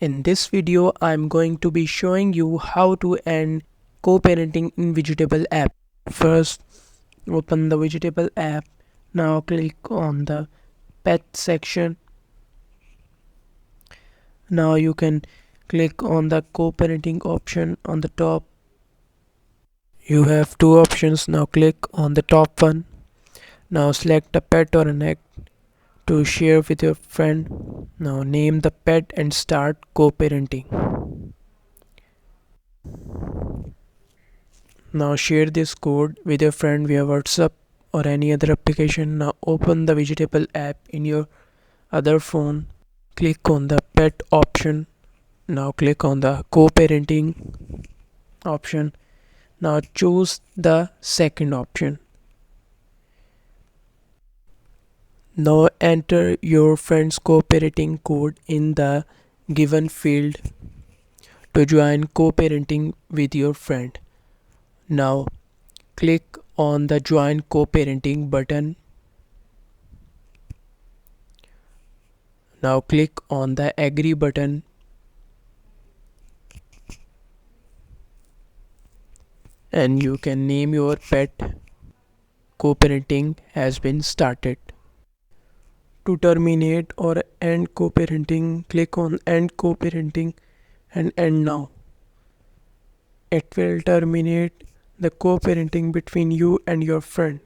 In this video, I'm going to be showing you how to end co-parenting in Widgetable app. First, open the Widgetable app. Now click on the pet section. Now you can click on the co-parenting option on the top. You have two options. Now click on the top one. Now select a pet or an egg to share with your friend. Now name the pet and start co-parenting. Now share this code with your friend via WhatsApp or any other application. Now open the Widgetable app in your other phone. Click on the pet option. Now click on the co-parenting option. Now choose the second option. Now enter your friend's co-parenting code in the given field to join co-parenting with your friend. Now click on the join co-parenting button. Now click on the agree button and you can name your pet. Co-parenting has been started. To terminate or end co-parenting, click on end co-parenting and end now. It will terminate the co-parenting between you and your friend.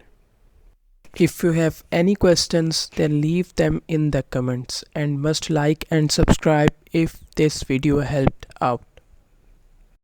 If you have any questions, then leave them in the comments and must like and subscribe if this video helped out.